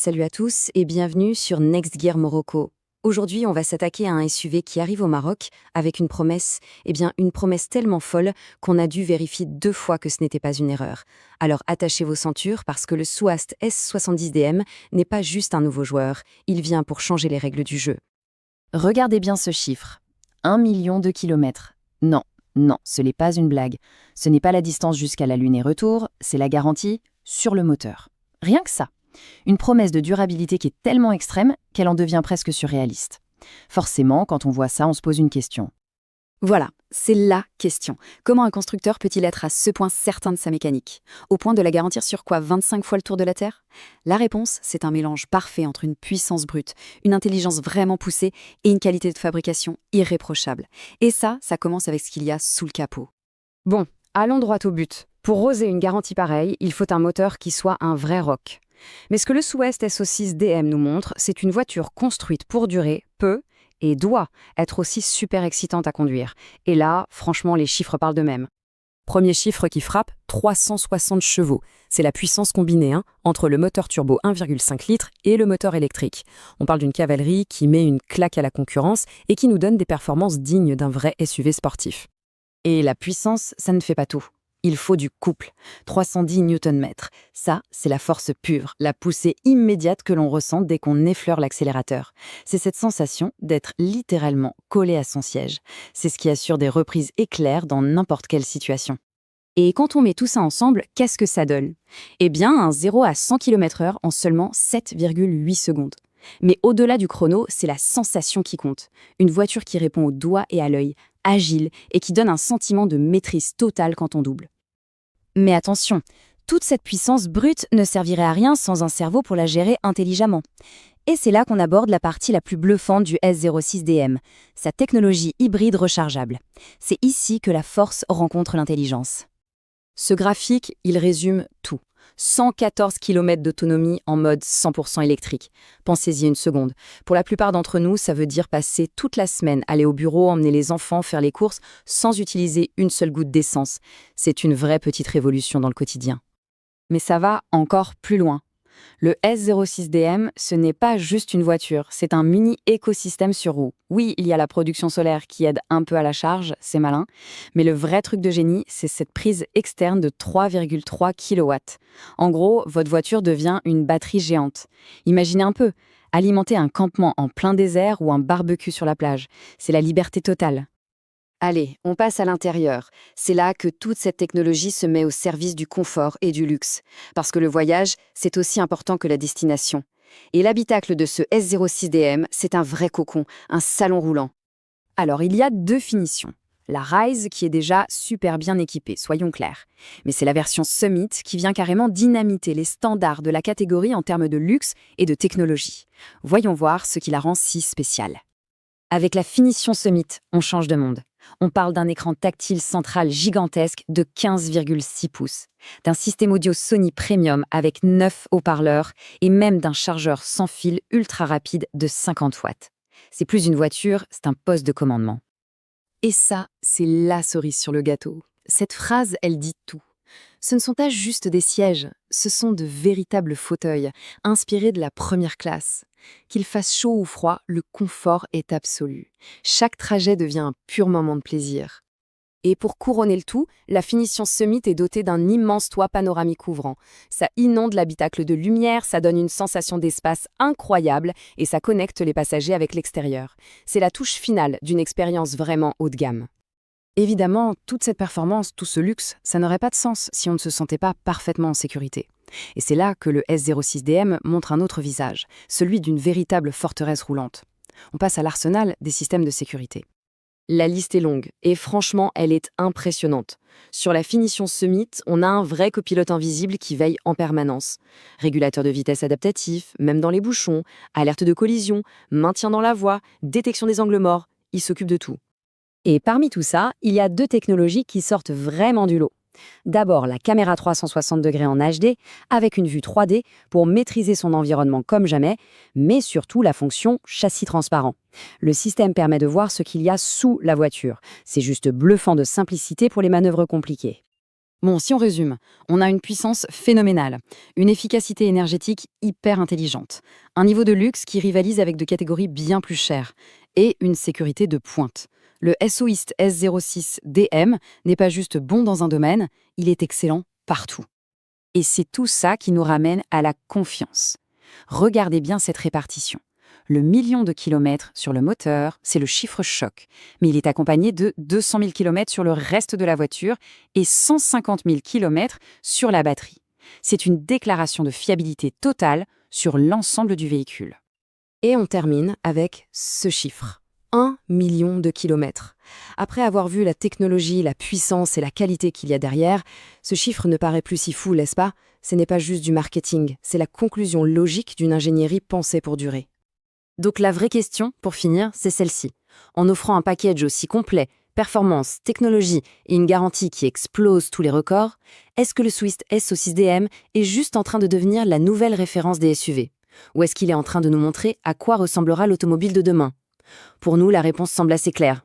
Salut à tous et bienvenue sur Next Gear Morocco. Aujourd'hui, on va s'attaquer à un SUV qui arrive au Maroc avec une promesse, une promesse tellement folle qu'on a dû vérifier 2 fois que ce n'était pas une erreur. Alors attachez vos ceintures parce que le Souast S70DM n'est pas juste un nouveau joueur, il vient pour changer les règles du jeu. Regardez bien ce chiffre. 1 million de kilomètres. Non, non, ce n'est pas une blague. Ce n'est pas la distance jusqu'à la Lune et retour, c'est la garantie sur le moteur. Rien que ça. Une promesse de durabilité qui est tellement extrême qu'elle en devient presque surréaliste. Forcément, quand on voit ça, on se pose une question. Voilà, c'est la question. Comment un constructeur peut-il être à ce point certain de sa mécanique? Au point de la garantir sur quoi, 25 fois le tour de la Terre? La réponse, c'est un mélange parfait entre une puissance brute, une intelligence vraiment poussée et une qualité de fabrication irréprochable. Et ça commence avec ce qu'il y a sous le capot. Bon, allons droit au but. Pour oser une garantie pareille, il faut un moteur qui soit un vrai rock. Mais ce que le Souest SO6DM nous montre, c'est une voiture construite pour durer, peut et doit être aussi super excitante à conduire. Et là, franchement, les chiffres parlent d'eux-mêmes. Premier chiffre qui frappe, 360 chevaux. C'est la puissance combinée entre le moteur turbo 1,5 litres et le moteur électrique. On parle d'une cavalerie qui met une claque à la concurrence et qui nous donne des performances dignes d'un vrai SUV sportif. Et la puissance, ça ne fait pas tout. Il faut du couple, 310 Nm. Ça, c'est la force pure, la poussée immédiate que l'on ressent dès qu'on effleure l'accélérateur. C'est cette sensation d'être littéralement collé à son siège. C'est ce qui assure des reprises éclairs dans n'importe quelle situation. Et quand on met tout ça ensemble, qu'est-ce que ça donne? Eh bien, un 0 à 100 km/h en seulement 7,8 secondes. Mais au-delà du chrono, c'est la sensation qui compte. Une voiture qui répond au doigt et à l'œil, agile et qui donne un sentiment de maîtrise totale quand on double. Mais attention, toute cette puissance brute ne servirait à rien sans un cerveau pour la gérer intelligemment. Et c'est là qu'on aborde la partie la plus bluffante du S06DM, sa technologie hybride rechargeable. C'est ici que la force rencontre l'intelligence. Ce graphique, il résume tout. 114 km d'autonomie en mode 100% électrique. Pensez-y une seconde. Pour la plupart d'entre nous, ça veut dire passer toute la semaine, aller au bureau, emmener les enfants, faire les courses, sans utiliser une seule goutte d'essence. C'est une vraie petite révolution dans le quotidien. Mais ça va encore plus loin. Le S06DM, ce n'est pas juste une voiture, c'est un mini-écosystème sur roues. Oui, il y a la production solaire qui aide un peu à la charge, c'est malin, mais le vrai truc de génie, c'est cette prise externe de 3,3 kW. En gros, votre voiture devient une batterie géante. Imaginez un peu, alimenter un campement en plein désert ou un barbecue sur la plage, c'est la liberté totale. Allez, on passe à l'intérieur. C'est là que toute cette technologie se met au service du confort et du luxe. Parce que le voyage, c'est aussi important que la destination. Et l'habitacle de ce S06DM, c'est un vrai cocon, un salon roulant. Alors, il y a 2 finitions. La Rise, qui est déjà super bien équipée, soyons clairs. Mais c'est la version Summit qui vient carrément dynamiter les standards de la catégorie en termes de luxe et de technologie. Voyons voir ce qui la rend si spéciale. Avec la finition Summit, on change de monde. On parle d'un écran tactile central gigantesque de 15,6 pouces, d'un système audio Sony Premium avec 9 haut-parleurs et même d'un chargeur sans fil ultra rapide de 50 watts. C'est plus une voiture, c'est un poste de commandement. Et ça, c'est la cerise sur le gâteau. Cette phrase, elle dit tout. Ce ne sont pas juste des sièges, ce sont de véritables fauteuils, inspirés de la première classe. Qu'il fasse chaud ou froid, le confort est absolu. Chaque trajet devient un pur moment de plaisir. Et pour couronner le tout, la finition Summit est dotée d'un immense toit panoramique ouvrant. Ça inonde l'habitacle de lumière, ça donne une sensation d'espace incroyable et ça connecte les passagers avec l'extérieur. C'est la touche finale d'une expérience vraiment haut de gamme. Évidemment, toute cette performance, tout ce luxe, ça n'aurait pas de sens si on ne se sentait pas parfaitement en sécurité. Et c'est là que le S06DM montre un autre visage, celui d'une véritable forteresse roulante. On passe à l'arsenal des systèmes de sécurité. La liste est longue, et franchement, elle est impressionnante. Sur la finition Summit, on a un vrai copilote invisible qui veille en permanence. Régulateur de vitesse adaptatif, même dans les bouchons, alerte de collision, maintien dans la voie, détection des angles morts, il s'occupe de tout. Et parmi tout ça, il y a 2 technologies qui sortent vraiment du lot. D'abord, la caméra 360 degrés en HD, avec une vue 3D pour maîtriser son environnement comme jamais, mais surtout la fonction châssis transparent. Le système permet de voir ce qu'il y a sous la voiture. C'est juste bluffant de simplicité pour les manœuvres compliquées. Bon, si on résume, on a une puissance phénoménale, une efficacité énergétique hyper intelligente, un niveau de luxe qui rivalise avec de catégories bien plus chères, et une sécurité de pointe. Le SOIST S06DM n'est pas juste bon dans un domaine, il est excellent partout. Et c'est tout ça qui nous ramène à la confiance. Regardez bien cette répartition. Le million de kilomètres sur le moteur, c'est le chiffre choc, mais il est accompagné de 200 000 kilomètres sur le reste de la voiture et 150 000 kilomètres sur la batterie. C'est une déclaration de fiabilité totale sur l'ensemble du véhicule. Et on termine avec ce chiffre. 1 million de kilomètres. Après avoir vu la technologie, la puissance et la qualité qu'il y a derrière, ce chiffre ne paraît plus si fou, n'est-ce pas? Ce n'est pas juste du marketing, c'est la conclusion logique d'une ingénierie pensée pour durer. Donc la vraie question, pour finir, c'est celle-ci. En offrant un package aussi complet, performance, technologie et une garantie qui explose tous les records, est-ce que le Swift S06DM est juste en train de devenir la nouvelle référence des SUV? Ou est-ce qu'il est en train de nous montrer à quoi ressemblera l'automobile de demain? Pour nous, la réponse semble assez claire.